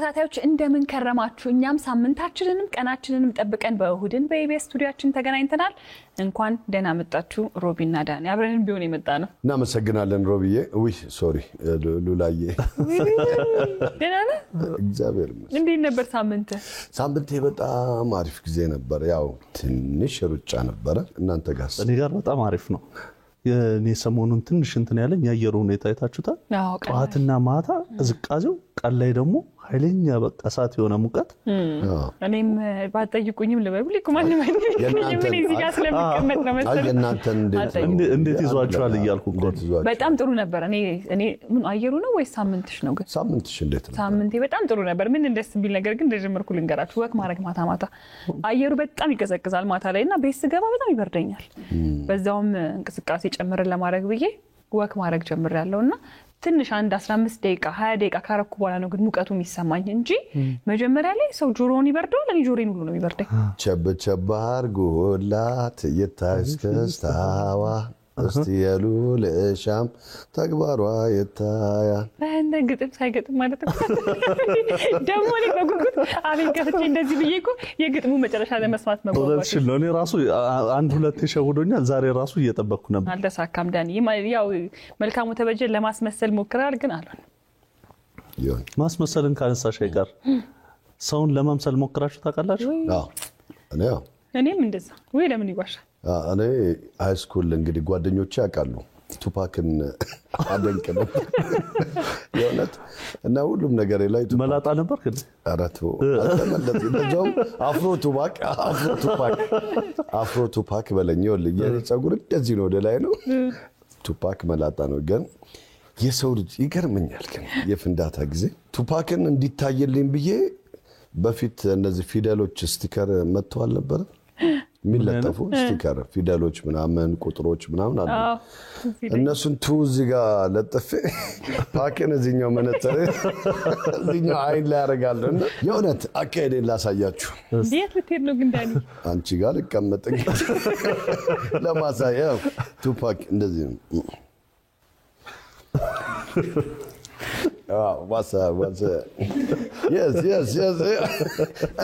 ተከታታዮች እንደምን ከረማችሁ እኛም ሳምንታችንንም ቀናችንንም ጠብቀን በእሁድን በኢቢኤስ ስቱዲዮአችን ተገናኝተናል እንኳን ደህና መጣችሁ ሮቢና ዳኒ አብረን ቢሆን የመጣ ነው እናመሰግናለን ሮቢዬ ውይ ሶሪ ሉላዬ ደህና ነህ እግዚአብሔር ይመስገን እንዴት ነበር ሳምንቴ በጣም አሪፍ ጊዜ ነበር ያው ትንሽ ሩጫ ነበር እናንተ ጋርስ እኔ ጋር በጣም አሪፍ ነው የኔ ሰሞኑን ትንሽ እንትን ያለኝ ያየሩ ሁኔታ አይታችሁታል ጧትና ማታ ዝቃዜው ቀን ላይ ደግሞ ኃይለኛ በቃ ሰዓት የሆነ ሙቀት እኔም ባጠይቁኝም ልበል ኮማንድ ማን ምን እዚህ ጋር ስለምቀመጥ ነው መሰለኝ እናንተን እንዴት ይዟችኋል ይያልኩ በጣም ጥሩ ነበር እኔ ምን አየሩ ነው ወይ ሳምንትሽ ነው ግን ሳምንትሽ እንዴት ነው ሳምንቴ በጣም ጥሩ ነበር ምን እንደስ ቢል ነገር ግን እንደጀመርኩ ልንገራችሁ ወክ ማድረግ ማታ አየሩ በጣም ይቀዘቅዛል ማታ ላይና ቤት ስገባ በጣም ይበርደኛል በዛውም እንቅስቃሴ ጨምረን ለማድረግ ብዬ ወክ ማድረግ ጀምሬያለሁና ትንሽ አንድ 15 ደቂቃ 20 ደቂቃ ካረኩ በኋላ ነው ግን ሙቀቱ የሚሰማኝ እንጂ መጀመሪያ ላይ ሰው ጆሮን ይበርደዋል ለኔ ጆሮን ሁሉ ነው ይበርደኝ ቸብ አርጎላት የታስከስታዋ እስቲ ያሉ ለሻም ተግባሯ የታያ እንደ ግጥም ሳይገጥም ማለት ነው ደሞ ነው በጉጉት አቤት ከፍቼ እንደዚህ ብዬ የግጥሙ መጨረሻ ለመስማት መጓጓት ነው እኔ ራሱ አንድ ሁለት ተሸውዶኛል ዛሬ ራሱ እየጠበቅኩ ነበር አልተሳካም ዳኒ ያው መልካሙ ተበጀ ለማስመሰል ሞክራል ግን አልሆነም ይሁን ማስመሰልን ካነሳሽ አይቀር ሰውን ለማምሰል ሞክራችሁ ታውቃላችሁ አዎ እኔም እንደዛ ወይ ለምን ይዋሻል እኔ ሃይ ስኩል እንግዲህ ጓደኞቼ ያውቃሉ ቱፓክን አደንቅ ነው የእውነት እና ሁሉም ነገር ላይ መላጣ ነበር ግን አራቱ አተመለጥ እንደው አፍሮ ቱፓክ በለኝው የጸጉር እንደዚህ ነው ወደ ላይ ነው ቱፓክ መላጣ ነው ግን የሰው ልጅ ይገርመኛል ግን የፍንዳታ ጊዜ ቱፓክን እንዲታየልኝ ብዬ በፊት እነዚህ ፊደሎች ስቲከር መጥተዋል ነበር ሚለጠፉ ስቲከር ፊደሎች ምናምን ቁጥሮች ምናምን አሉ እነሱን እዚህ ጋር ለጥፌ ፓኬን እዚህኛው መነጽር እዚህኛው አይን ላይ ያረጋለሁ እና የእውነት አካሄዴን ላሳያችሁ እንዴት ልትሄድ ነው ግን ዳኒ አንቺ ጋር ልቀመጥ ለማሳየው ቱፓክ እንደዚህ ነው ዋሳ yes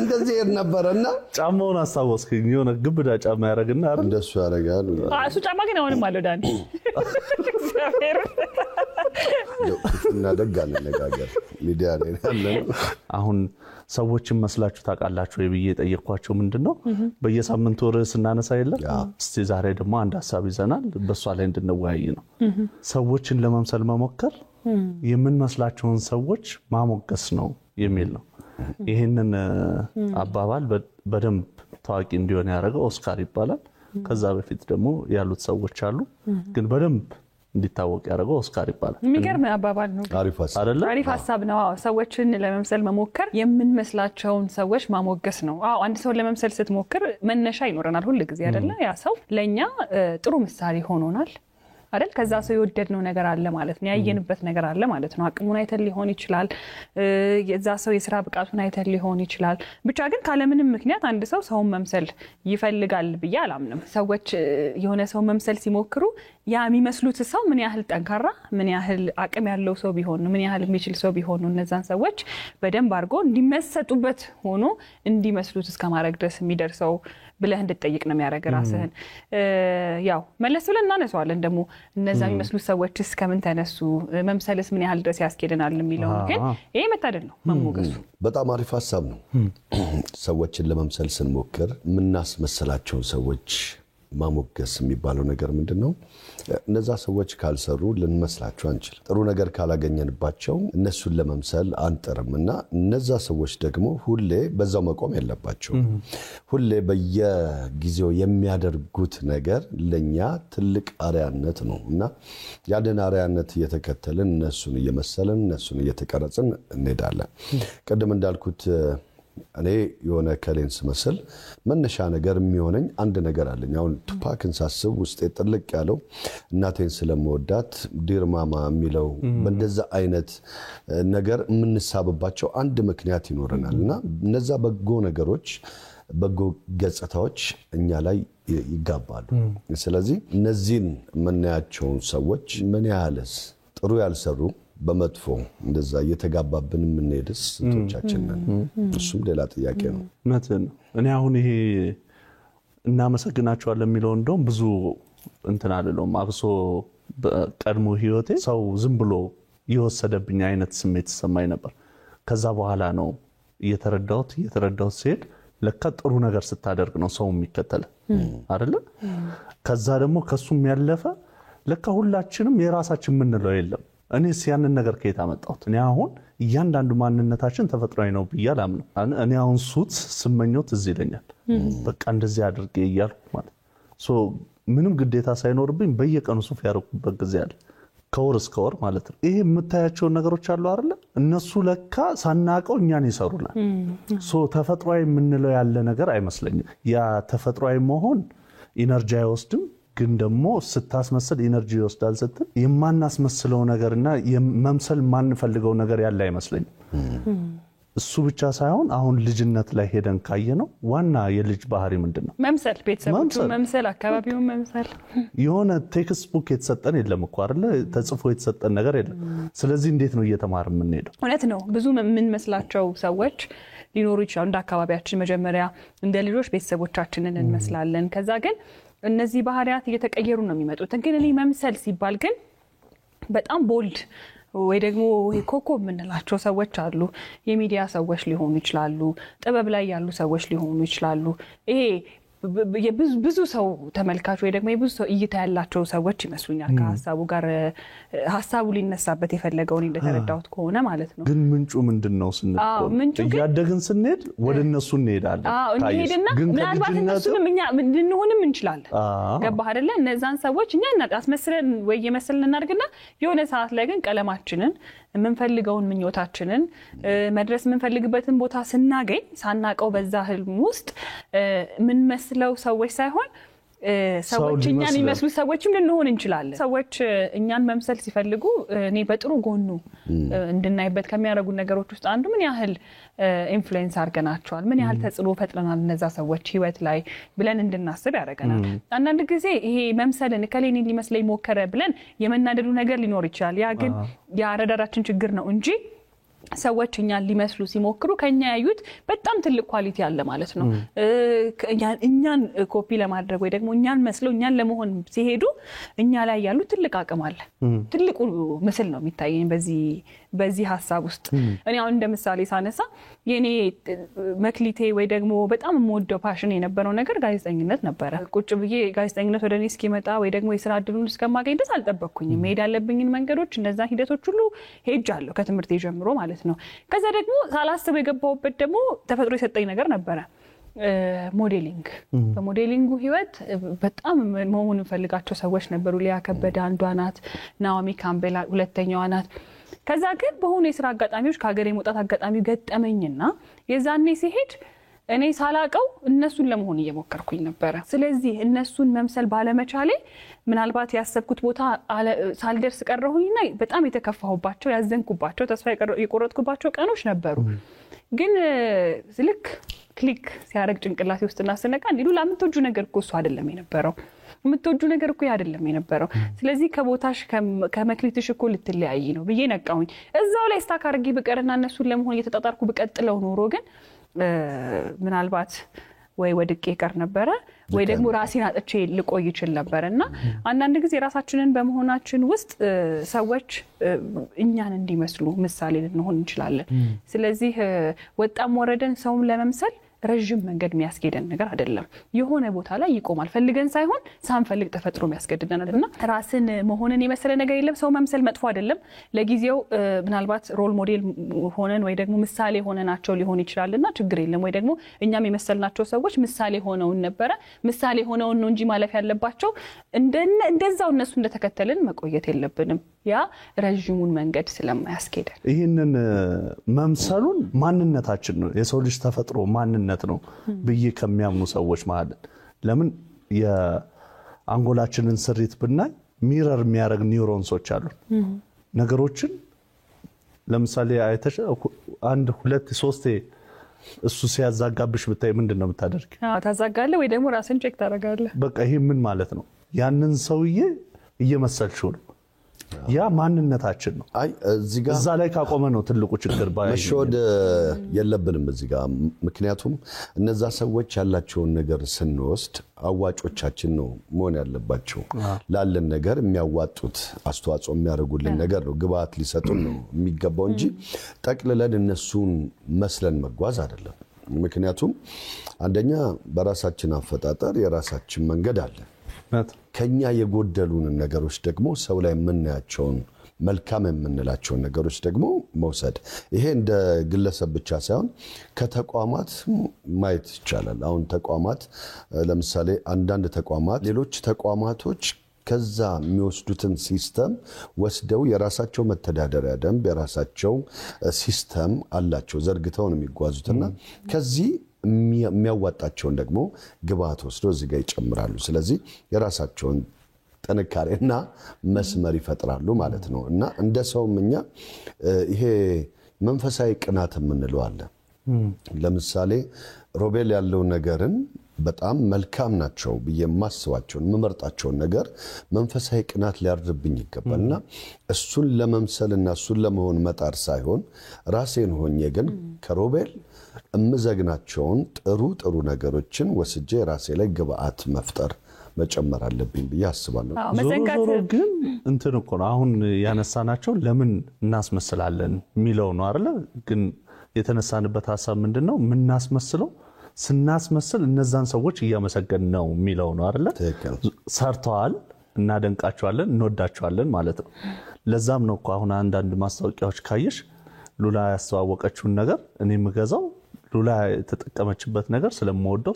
እንደዚህ ነበርና ጫማውን አስተዋወስከኝ የሆነ ግብዳ ጫማ ያረጋልና አይደል እንደሱ ያረጋል እሱ ጫማ ግን አሁንም አለው ዳኒ እና ደጋለ ነገር ሚዲያ ላይ ያለን አሁን ሰዎችን መስላችሁ ታውቃላችሁ የብዬ ጠየቅኳቸው ምንድነው በየሳምንቱ ርዕስ እናነሳ የለም እስቲ ዛሬ ደግሞ አንድ ሐሳብ ይዘናል በሷ ላይ እንድንወያይ ነው ሰዎችን ለመምሰል መሞከር የምንመስላቸውን ሰዎች ማሞገስ ነው የሚል ነው ይሄንን አባባል በደንብ ታዋቂ እንዲሆን ያደረገው ኦስካር ይባላል ከዛ በፊት ደግሞ ያሉት ሰዎች አሉ ግን በደንብ እንዲታወቅ ያደረገው ኦስካር ይባላል የሚገርም አባባል ነው አሪፍ ሐሳብ ነው ሰዎችን ለመምሰል መሞከር የምንመስላቸውን ሰዎች ማሞገስ ነው አንድ ሰው ለመምሰል ስትሞክር መነሻ ይኖርናል ሁሉ ጊዜ አይደለ ያ ሰው ለኛ ጥሩ ምሳሌ ሆኖናል አይደል ከዛ ሰው የወደድነው ነገር አለ ማለት ነው ያየንበት ነገር አለ ማለት ነው አቅሙን አይተን ሊሆን ይችላል የዛ ሰው የሥራ ብቃቱን አይተን ሊሆን ይችላል ብቻ ግን ካለምንም ምክንያት አንድ ሰው መምሰል ይፈልጋል ብዬ አላምንም ሰዎች የሆነ ሰው መምሰል ሲሞክሩ ያ የሚመስሉት ሰው ምን ያህል ጠንካራ ምን ያህል አቅም ያለው ሰው ቢሆን ምን ያህል የሚችል ሰው ቢሆን እነዛን ሰዎች በደንብ አድርጎ እንዲመሰጡበት ሆኖ እንዲመስሉት እስከማድረግ ድረስ የሚደርሰው ብለህ እንድትጠይቅ ነው የሚያደርግ ራስህን ያው መለስ ብለን እናነሳዋለን ደግሞ እነዛ የሚመስሉት ሰዎች እስከምን ተነሱ መምሰልስ ምን ያህል ድረስ ያስኬደናል የሚለው ግን ይሄ መታደል ነው መሞገሱ በጣም አሪፍ ሐሳብ ነው ሰዎችን ለመምሰል ስንሞክር ምናስመስላቸው ሰዎች ማሞገስ የሚባለው ነገር ምንድነው እነዛ ሰዎች ካልሰሩ ልንመስላቸው አንችል ጥሩ ነገር ካላገኘንባቸው እነሱን ለመምሰል አንጥርምና እነዛ ሰዎች ደግሞ ሁሌ በዛው መቆም የለባቸው ሁሌ በየጊዜው የሚያደርጉት ነገር ለኛ ትልቅ አሪያነት ነውና ያንን አሪያነት እየተከተልን እነሱን እየመሰልን እነሱን እየተቀረጽን እንሄዳለን ቀደም እንዳልኩት እኔ የሆነ ከሌንስ መስል መነሻ ነገር የሚሆነኝ አንድ ነገር አለኝ አሁን ቱፓክን ሳስብ ውስጥ ጥልቅ ያለው እናቴን ስለምወዳት ዲር ማማ የሚለው በእንደዛ አይነት ነገር ምንሳብባቸው አንድ ምክንያት ይኖርናልና እነዛ በጎ ነገሮች በጎ ገጽታዎች እኛ ላይ ይጋባሉ ስለዚህ እነዚህን መናያቸው ሰዎች ምን ያህልስ ጥሩ ያልሰሩ በመጥፎ እንደዛ እየተጋባብን የምንሄድስ ስንቶቻችን ነን? እሱም ሌላ ጥያቄ ነው። መተን እኔ አሁን ይሄ እናመሰግናቸዋለን የሚለው እንደውም ብዙ እንትን አይደለም። አብሶ በቀድሞ ህይወቴ ሰው ዝም ብሎ የወሰደብኝ አይነት ስሜት ተሰማኝ ነበር። ከዛ በኋላ ነው እየተረዳሁት ሲሄድ ለካ ጥሩ ነገር ስታደርግ ነው ሰው የሚከተል አይደለ? ከዛ ደግሞ ከሱም ያለፈ ለካ ሁላችንም የራሳችን ምንለው የለም። እኔስ ያንን ነገር ከየት አመጣሁት? እኔ አሁን እያንዳንዱ ማንነታችን ተፈጥሯዊ ነው ብያላም ነው። እኔ አሁን ሱት ስመኘው ትዝ ይለኛል። በቃ እንደዚህ አድርጌ እያልኩ ማለት ምንም ግዴታ ሳይኖርብኝ በየቀኑ ሱፍ ያደረኩበት ጊዜ አለ። ከወር እስከ ወር ማለት ነው። ይሄ የምታያቸው ነገሮች አሉ አይደለ? እነሱ ለካ ሳናቀው እኛን ይሰሩናል። ተፈጥሯዊ የምንለው ያለ ነገር አይመስለኝም። ያ ተፈጥሯዊ መሆን ኢነርጂ አይወስድም፣ ግን ደግሞ ስታስመስል ኢነርጂ ይወስዳል ስትል የማናስመስለው ነገርና መምሰል ማንፈልገው ነገር ያለ አይመስለኝም። እሱ ብቻ ሳይሆን አሁን ልጅነት ላይ ሄደን ካየነው ዋና የልጅ ባህሪ ምንድነው? መምሰል፣ ቤተሰቦቹን መምሰል፣ አካባቢውን መምሰል። የሆነ ቴክስት ቡክ የተሰጠን የለም እኮ አይደለ? ተጽፎ የተሰጠን ነገር የለም። ስለዚህ እንዴት ነው እየተማርን የምንሄደው? እውነት ነው። ብዙ የምንመስላቸው ሰዎች ሊኖሩ ይችላሉ። እንደ አካባቢያችን መጀመሪያ እንደ ልጆች ቤተሰቦቻችንን እንመስላለን። ከዛ ግን እነዚህ ባህሪያት እየተቀየሩ ነው የሚመጡት። ግን እኔ መምሰል ሲባል ግን በጣም ቦልድ ወይ ደግሞ ኮከብ የምንላቸው ሰዎች አሉ። የሚዲያ ሰዎች ሊሆኑ ይችላሉ፣ ጥበብ ላይ ያሉ ሰዎች ሊሆኑ ይችላሉ። ይሄ ብዙ ሰው ተመልካች ወይ ደግሞ ብዙ ሰው እይታ ያላቸው ሰዎች ይመስሉኛል። ከሐሳቡ ጋር ሐሳቡ ሊነሳበት የፈለገውን እንደተረዳሁት ከሆነ ማለት ነው። ግን ምንጩ ምንድነው ስንል እያደግን ስንሄድ ወደ እነሱ እንሄዳለን። እንሄድና ምናልባት እነሱንም እኛ እንድንሆንም እንችላለን። ገባህ አይደለ? እነዛን ሰዎች እኛ አስመስለን ወይ የመሰልን እናድርግና የሆነ ሰዓት ላይ ግን ቀለማችንን የምንፈልገውን ምኞታችንን መድረስ የምንፈልግበትን ቦታ ስናገኝ ሳናቀው በዛ ህልም ውስጥ ምን መስለው ሰዎች ሳይሆን ሰዎች እኛን ይመስሉ ሰዎችም ልንሆን እንችላለን። ሰዎች እኛን መምሰል ሲፈልጉ እኔ በጥሩ ጎኑ እንድናይበት ከሚያደርጉ ነገሮች ውስጥ አንዱ ምን ያህል ኢንፍሉዌንስ አድርገናቸዋል፣ ምን ያህል ተጽዕኖ ፈጥረናል እነዛ ሰዎች ህይወት ላይ ብለን እንድናስብ ያደርገናል። አንዳንድ ጊዜ ይሄ መምሰልን ከሌኒ ሊመስለኝ ሞከረ ብለን የመናደዱ ነገር ሊኖር ይችላል። ያ ግን የአረዳዳችን ችግር ነው እንጂ ሰዎች እኛን ሊመስሉ ሲሞክሩ ከኛ ያዩት በጣም ትልቅ ኳሊቲ አለ ማለት ነው። እኛን ኮፒ ለማድረግ ወይ ደግሞ እኛን መስለው እኛን ለመሆን ሲሄዱ እኛ ላይ ያሉ ትልቅ አቅም አለ። ትልቁ ምስል ነው የሚታየኝ በዚህ ሐሳብ ውስጥ። እኔ አሁን እንደ ምሳሌ ሳነሳ የኔ መክሊቴ ወይ ደግሞ በጣም የምወደው ፓሽን የነበረው ነገር ጋዜጠኝነት ነበረ። ቁጭ ብዬ ጋዜጠኝነት ወደኔ እስኪመጣ ወይ ደግሞ የሥራ ዕድሉን እስከማገኝ ድረስ አልጠበቅኩኝም። መሄድ ያለብኝን መንገዶች እነዛ ሂደቶች ሁሉ ሄጃለሁ ከትምህርት ጀምሮ ማለት ነው። ከዛ ደግሞ ሳላስብ የገባሁበት ደግሞ ተፈጥሮ የሰጠኝ ነገር ነበረ፣ ሞዴሊንግ። በሞዴሊንጉ ህይወት በጣም መሆን እንፈልጋቸው ሰዎች ነበሩ። ሊያ ከበደ አንዷ ናት፣ ናኦሚ ካምቤል ሁለተኛዋ ናት። ከዛ ግን በሆነ የሥራ አጋጣሚዎች ከሀገር የመውጣት አጋጣሚ ገጠመኝና የዛኔ ሲሄድ እኔ ሳላቀው እነሱን ለመሆን እየሞከርኩኝ ነበር። ስለዚህ እነሱን መምሰል ባለመቻሌ ምናልባት ያሰብኩት ቦታ ሳልደርስ ቀረሁኝና በጣም የተከፋሁባቸው፣ ያዘንኩባቸው፣ ተስፋ የቆረጥኩባቸው ቀኖች ነበሩ። ግን ልክ ክሊክ ሲያረግ ጭንቅላቴ ውስጥና ስነቃ እንዲሉ ለምትወጁ ነገር እኮ እሱ አይደለም የነበረው፣ የምትወጁ ነገር እኮ አይደለም የነበረው። ስለዚህ ከቦታሽ ከመክሊትሽ እኮ ልትለያይ ነው ብዬ ነቃሁኝ። እዛው ላይ ስታክ አድርጌ ብቀርና እነሱን ለመሆን እየተጣጣርኩ ብቀጥለው ኖሮ ግን ምናልባት ወይ ወድቄ ቀር ነበረ ወይ ደግሞ ራሴን አጥቼ ልቆይ ይችል ነበርና አንዳንድ ጊዜ ራሳችንን በመሆናችን ውስጥ ሰዎች እኛን እንዲመስሉ ምሳሌ ልንሆን እንችላለን። ስለዚህ ወጣም ወረደን ሰውም ለመምሰል ረጅም መንገድ የሚያስኬደን ነገር አይደለም። የሆነ ቦታ ላይ ይቆማል። ፈልገን ሳይሆን ሳንፈልግ ተፈጥሮ የሚያስገድደናልና ራስን መሆንን የመሰለ ነገር የለም። ሰው መምሰል መጥፎ አይደለም። ለጊዜው ምናልባት ሮል ሞዴል ሆነን ወይ ደግሞ ምሳሌ ሆነናቸው ሊሆን ይችላልና ችግር የለም። ወይ ደግሞ እኛም የመሰልናቸው ሰዎች ምሳሌ ሆነውን ነበረ። ምሳሌ ሆነውን ነው እንጂ ማለፍ ያለባቸው እንደዛው እነሱ እንደተከተልን መቆየት የለብንም። ያ ረጅሙን መንገድ ስለማያስኬደን ይህንን መምሰሉን ማንነታችን ነው፣ የሰው ልጅ ተፈጥሮ ማንነት ነው ብዬ ከሚያምኑ ሰዎች ማለት ለምን የአንጎላችንን ስሪት ብናይ ሚረር የሚያደርግ ኒውሮንሶች አሉ። ነገሮችን ለምሳሌ አይተሽ አንድ ሁለት ሶስቴ እሱ ሲያዛጋብሽ ብታይ ምንድነው የምታደርጊ? ታዛጋለህ ወይ ደግሞ ራስን ቼክ ታደርጋለህ። በቃ ይሄ ምን ማለት ነው? ያንን ሰውዬ እየመሰልሽው ነው። ያ ማንነታችን ነው አይ እዚህ ጋር እዛ ላይ ካቆመ ነው ትልቁ ችግር መሾድ የለብንም እዚህ ጋር ምክንያቱም እነዛ ሰዎች ያላቸውን ነገር ስንወስድ አዋጮቻችን ነው መሆን ያለባቸው ላለን ነገር የሚያዋጡት አስተዋጽኦ የሚያደርጉልን ነገር ነው ግብአት ሊሰጡን ነው የሚገባው እንጂ ጠቅልለን እነሱን መስለን መጓዝ አይደለም ምክንያቱም አንደኛ በራሳችን አፈጣጠር የራሳችን መንገድ አለ ከኛ የጎደሉን ነገሮች ደግሞ ሰው ላይ የምናያቸውን መልካም የምንላቸውን ነገሮች ደግሞ መውሰድ ይሄ እንደ ግለሰብ ብቻ ሳይሆን ከተቋማት ማየት ይቻላል አሁን ተቋማት ለምሳሌ አንዳንድ ተቋማት ሌሎች ተቋማቶች ከዛ የሚወስዱትን ሲስተም ወስደው የራሳቸው መተዳደሪያ ደንብ የራሳቸው ሲስተም አላቸው ዘርግተው ነው የሚጓዙትና ከዚህ የሚያዋጣቸውን ደግሞ ግብአት ወስደው እዚህ ጋር ይጨምራሉ ስለዚህ የራሳቸውን ጥንካሬና መስመር ይፈጥራሉ ማለት ነው እና እንደ ሰውምኛ ይሄ መንፈሳዊ ቅናት የምንለው አለ ለምሳሌ ሮቤል ያለው ነገርን በጣም መልካም ናቸው በየማስዋቸው መመርጣቸው ነገር መንፈሳዊ ቅናት ሊያርድብኝ ይገባልና እሱን ለመምሰልና እሱን ለመሆን መጣር ሳይሆን ራሴን ሆኜ ግን ከሮቤል እምዘግናቸውን ጥሩ ነገሮችን ወስጄ ራሴ ላይ ግብአት መፍጠር መጨመር አለብኝ በያስባለሁ ዞሮ ግን እንትን እኮ ነው አሁን ያነሳናቸው ለምን እናስመስላለን ሚለው ነው አይደል ግን የተነሳንበት ሐሳብ ምንድነው ምናስመስለው ስናስመስል እነዛን ሰዎች እያመሰገን ነው ሚለው ነው አይደል ሰርተዋል እናደንቃቸዋለን እንወዳቸዋለን ማለት ነው ለዛም ነው እኮ አሁን አንዳንድ ማስታወቂያዎች ካየሽ ሉላ ያስተዋወቀችውን ነገር እኔ ምገዛው ሉላ የተጠቀመችበት ነገር ስለምወደው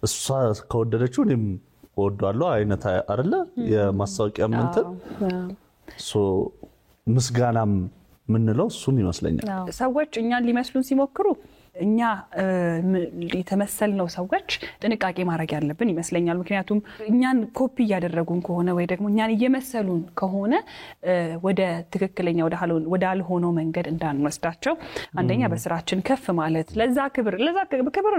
እሷ ከወደደችው እኔም ወደዋለሁ አይነት አይደለ የማስታወቂያ እንትን ምስጋናም ምንለው እሱም ይመስለኛል ሰዎች እኛን ሊመስሉን ሲሞክሩ እኛ የተመሰልነው ሰዎች ጥንቃቄ ማድረግ ያለብን ይመስለኛል ምክንያቱም እኛን ኮፒ ያደረጉን ከሆነ ወይ ደግሞ እኛን እየመሰሉን ከሆነ ወደ ትክክለኛ ወደ አልሆነው መንገድ እንዳንወስዳቸው አንደኛ በስራችን ከፍ ማለት ለዛ ክብር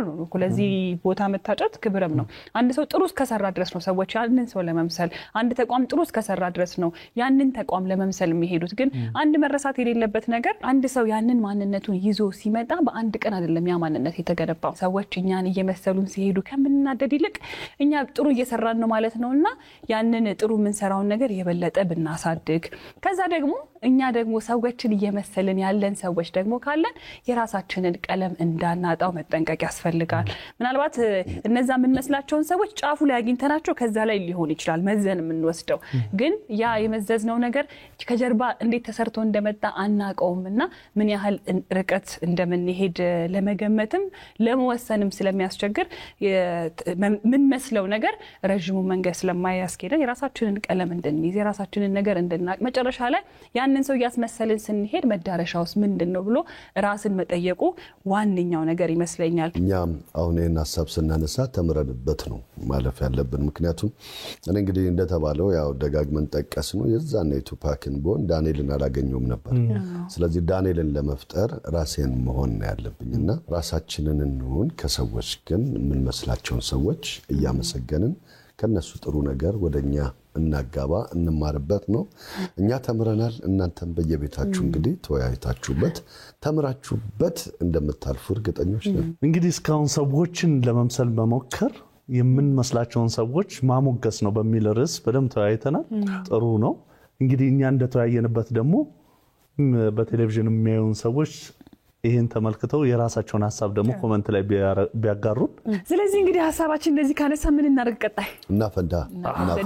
ነው እኮ ለዚህ ቦታ መታጨት ክብርም ነው አንድ ሰው ጥሩ እስከሰራ ድረስ ነው ሰዎች ያንን ሰው ለመምሰል አንድ ተቋም ጥሩ እስከሰራ ድረስ ነው ያንን ተቋም ለመምሰል የሚሄዱት ግን አንድ መረሳት የሌለበት ነገር አንድ ሰው ያንን ማንነቱን ይዞ ሲመጣ በአንድ ቀን አይደለም ያ ማንነት የተገነባው ሰዎች እኛን እየመሰሉን ሲሄዱ ከምንናደድ ይልቅ እኛ ጥሩ እየሰራን ነው ማለት ነውና ያንን ጥሩ ምንሰራውን ነገር የበለጠ ብናሳድግ ከዛ ደግሞ እኛ ደግሞ ሰዎችን እየመሰልን ያለን ሰዎች ደግሞ ካለን የራሳችንን ቀለም እንዳናጣው መጠንቀቅ ያስፈልጋል ምናልባት እነዛ ምን መስላቸውን ሰዎች ጫፉ ላይ አግኝተናቸው ከዛ ላይ ሊሆን ይችላል መዘን የምንወስደው ግን ያ የመዘዝነው ነገር ከጀርባ እንዴት ተሰርቶ እንደመጣ አናቀውምና ምን ያህል ርቀት እንደምንሄድ ለመገመትም ለመወሰንም ስለሚያስቸግር ምን መስለው ነገር ረጅሙ መንገድ ስለማያስኬደን የራሳችንን ቀለም እንድንይዝ የራሳችንን ነገር እንድናቅ መጨረሻ ላይ ያንን ሰው ያስመሰልን ስንሄድ መዳረሻውስ ምንድነው ብሎ ራስን መጠየቁ ዋንኛው ነገር ይመስለኛል እኛም አሁን ይሄን ሐሳብ ስናነሳ ተምረንበት ነው ማለፍ ያለብን ምክንያቱም እኔ እንግዲህ እንደተባለው ያው ደጋግመን ጠቀስነው የዛኔ ቱፓክን ቦን ዳንኤልን አላገኘውም ነበር ስለዚህ ዳንኤልን ለመፍጠር ራሴን መሆን ያለብኝና ራሳችንን እንሆን ከሰዎች ግን ምን መስላቸውን ሰዎች እያመሰገንን ከነሱ ጥሩ ነገር ወደኛ እናጋባ እንማርበት ነው እኛ ተምረናል እናንተም በየቤታችሁ እንግዲህ ተወያይታችሁበት ተምራችሁበት እንደምታልፉ እርግጠኞች ነን እንግዲህ እስካሁን ሰዎችን ለመምሰል በመሞከር የምንመስላቸውን ሰዎች ማሞገስ ነው በሚል ርዕስ በደም ተወያይተናል ጥሩ ነው እንግዲህ እኛ እንደተወያየንበት ደግሞ በቴሌቪዥን የሚያዩን ሰዎች ይሄን ተመልክተው የራሳቸውን ሐሳብ ደግሞ ኮሜንት ላይ ቢያጋሩን ስለዚህ እንግዲህ ሐሳባችን እንደዚህ ካነሳ ምን እናደርግ ቀጣይ እናፈንዳ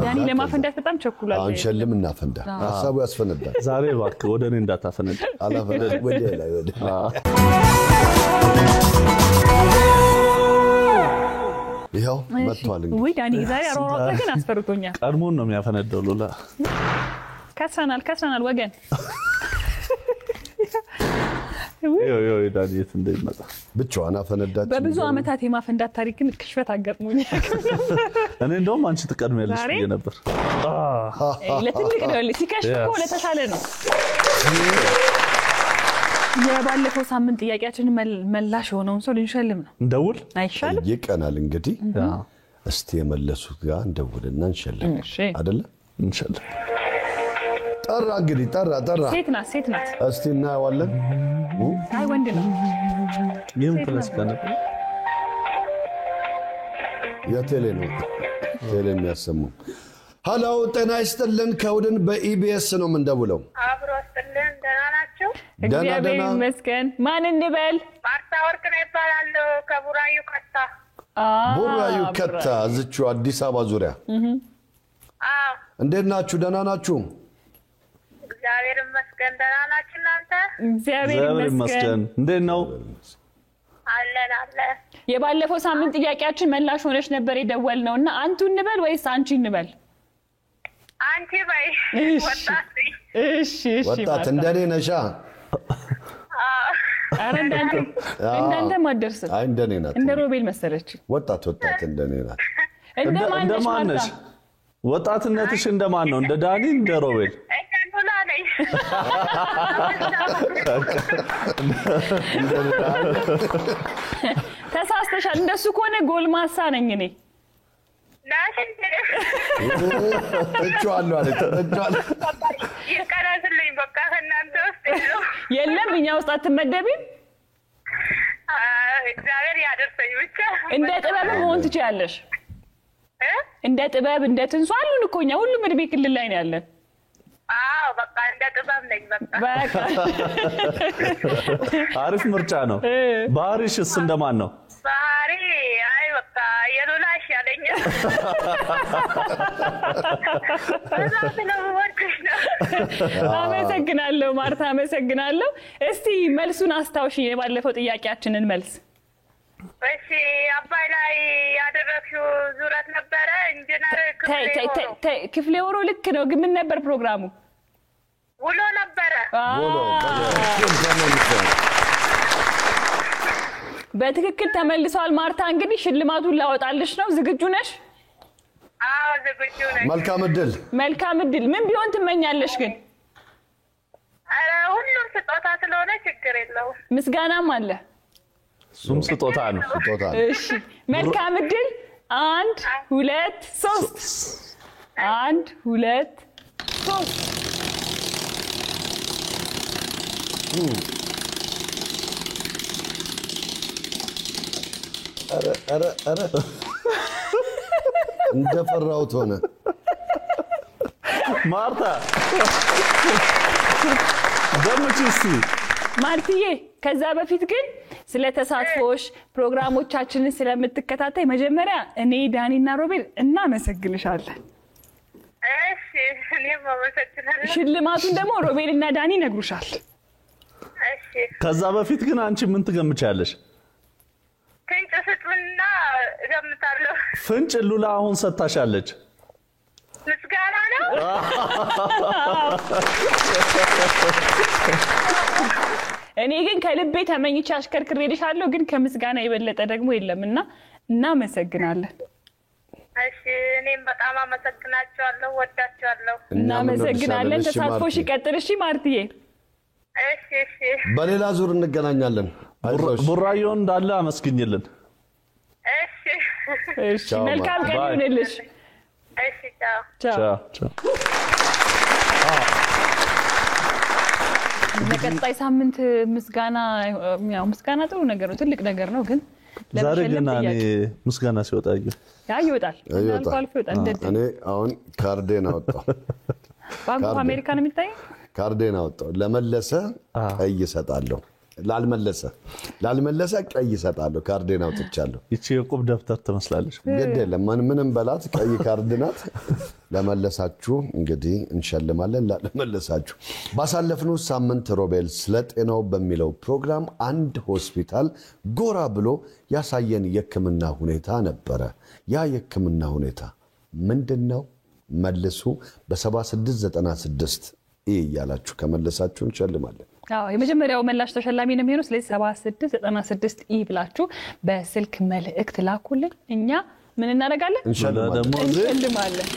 ዳኒ ለማፈንዳት በጣም ቸኩላል አንሸልም እናፈንዳ ሐሳቡ ያስፈነዳ ዛሬ እባክህ ወደኔ እንዳታፈነዳ አላፈነዳ ወደ ይሄው መጥቷል እንግዲህ ወይ ዳኒ ዛሬ አሮሮጥ ግን አስፈርቶኛል ቀድሞን ነው የሚያፈነደው ሉላ ከሰናል ወገን ዮ ዳንኤት እንደይመጣ ብቻዋን አፈነዳች በብዙ አመታት የማፈንዳት ታሪክን ክሽፈት አጋጥሞኝ እኔ እንደውም አንቺ ተቀድሚያለሽ ብዬ ነበር ለትልቅ ነው ሲከሽፎ ለተሻለ ነው የባለፈው ሳምንት ጥያቄያችንን መላሽ ሆነውን ሰው ልንሸልም ነው እንደውል አይሻልም ይቀናል እንግዲህ እስቲ የመለሱት ጋር እንደውልና እንሸልም አይደለ እንሸልም ጠራ እንግዲህ ጠራ ሴት ናት እስቲ እናየዋለን አይ ወንድ ነው ይሄን ተመስከነ የቴሌ ነው ቴሌ የሚያሰሙ ሃሎ ጤና ይስጥልን ከውድን በኢቢኤስ ነው የምንደውለው አብሮ አስጥልን ደህና ናችሁ እግዚአብሔር ይመስገን ማን እንበል ማርታ ወርቅ ነው ይባላል ከቡራዩ ከታ ቡራዩ ከታ እዚቹ አዲስ አበባ ዙሪያ እንዴት ናችሁ ደህና ናችሁ እግዚአብሔር ይመስገን ደህና ናችሁ እናንተ እግዚአብሔር ይመስገን እንዴት ነው አለን የባለፈው ሳምንት ጥያቄያችን መላሽ ሆነሽ ነበር የደወልነውና አንቱ እንበል ወይስ አንቺ እንበል አንቺ በይ እሺ ወጣት እንደኔ ነሻ አረ እንዳንተ ማደርስ አይ እንደኔ ናት እንደ ሮቤል መሰለች ወጣት እንደኔ ናት እንደማን ነሽ ወጣትነትሽ እንደማን ነው እንደ ዳኒ እንደ ሮቤል እንደላ ነኝ ተሳስተሻል እንደሱ ከሆነ ጎልማሳ ነኝ እኔ እጫዋለሁ ይቀራዝልኝ በቃ እናንተ ውስጥ የለም እኛ ውስጥ አትመደቢም እግዚአብሔር ያደርሰኝ ብቻ እንደ ጥበብ መሆን ትችያለሽ እንደ ጥበብ እንደ ትንሱ አሉን እኮ እኛ ሁሉም እድሜ ክልል ላይ ነው ያለን በቃ እንደ ጥበብ ነኝ በቃ አሪፍ ምርጫ ነው ባህሪሽስ እንደማን ነው ባህሪ አይ በቃ የሉላሽ ያለኝ አመሰግናለሁ ማርታ አመሰግናለሁ እስቲ መልሱን አስታውሺ የባለፈው ጥያቄያችንን መልስ እሺ አባይ ላይ ያደረግሽው ዙረት ነበረ ኢንጂነር ክፍሌ ወሮ ልክ ነው ግን ምን ነበር ፕሮግራሙ ውሎ ነበረ በትክክል ተመልሷል ማርታ እንግዲህ ሽልማቱን ላወጣልሽ ነው ዝግጁ ነሽ ዝግጁ ነኝ መልካም እድል ምን ቢሆን ትመኛለሽ ግን አረ ሁሉም ስጦታ ስለሆነ ችግር የለውም ምስጋናም አለ ሱም ስጦታ ነው እሺ መልካም እድል 1 2 3 1 2 3 አረ እንደፈራውት ሆነ ማርታ ደምቺስቲ ማርቲዬ ከዛ በፊት ግን ስለተሳትፎሽ ፕሮግራሞቻችንን ስለምትከታተይ መጀመሪያ እኔ ዳኒና ሮቤል እናመሰግንሻለን እሺ እኔም አመሰግናለሁ ሽልማቱን ደግሞ ሮቤልና ዳኒ ነግሩሻል እሺ ከዛ በፊት ግን አንቺ ምን ትገምቻለሽ ፍንጭ ስጡና እገምታለሁ ፍንጭ ሉላ አሁን ሰጣሻለች ምስጋና ነው እኔ ግን ከልቤ ተመኝቻ አሽከርክሬልሻለሁ ግን ከምስጋና የበለጠ ደግሞ የለምና እናመሰግናለን እሺ እኔም በጣም አመሰግናችኋለሁ ወዳችኋለሁ እናመሰግናለን ተሳትፎሽ ይቀጥል እሺ ማርቲዬ እሺ በሌላ ዙር እንገናኛለን ቡራዮ እንዳለ አመስግኝልን እሺ መልካም ቀን ይሁንልሽ እሺ ቻው ለቀጣይ ሳምንት ምስጋና ጥሩ ነገር ነው ትልቅ ነገር ነው ግን ዛሬ ገና እኔ ምስጋና ሲወጣዩ ይወጣል እኔ አሁን ካርዴን አወጣው ባንኩ አሜሪካ ነው የሚታይ ካርዴን አወጣው ለመለሰ ቀይ ይሰጣለሁ ላልመለሰ ቀይ ይሰጣለሁ ካርዴን አውጥቻለሁ እቺ የቁብ ደብተር ትመስላለች ግድ የለም ምንም በላት ቀይ ካርድ ናት ለመለሳችሁ እንግዲህ እንሸልማለን ላለመለሳችሁ ባሳለፍነው ሳምንት ሮቤል ስለጤናው በሚለው ፕሮግራም አንድ ሆስፒታል ጎራ ብሎ ያሳየን የሕክምና ሁኔታ ነበረ ያ የሕክምና ሁኔታ ምንድነው መልሱ በ7696 ያላችሁ ከመለሳችሁ እንሸልማለን የመጀመሪያው መላሽ ተሸላሚ ነው የሚሆነው ስለዚህ 7696 ብላችሁ በስልክ መልእክት ላኩልን እኛ ምን እናደርጋለን እንሸልማለን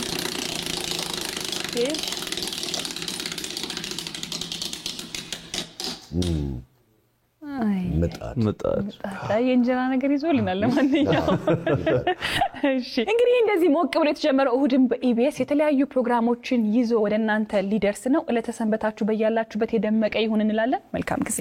ምጣድ የእንጀራ ነገር ይዞልናል ለማንኛውም እሺ እንግዲህ እንደዚህ ሞቅ ብሎ የተጀመረው እሁድን በኢቢኤስ የተለያዩ ፕሮግራሞችን ይዞ ወደ እናንተ ሊደርስ ነው ለተሰንበታችሁ በያላችሁበት የደመቀ ይሁን እንላለን መልካም ጊዜ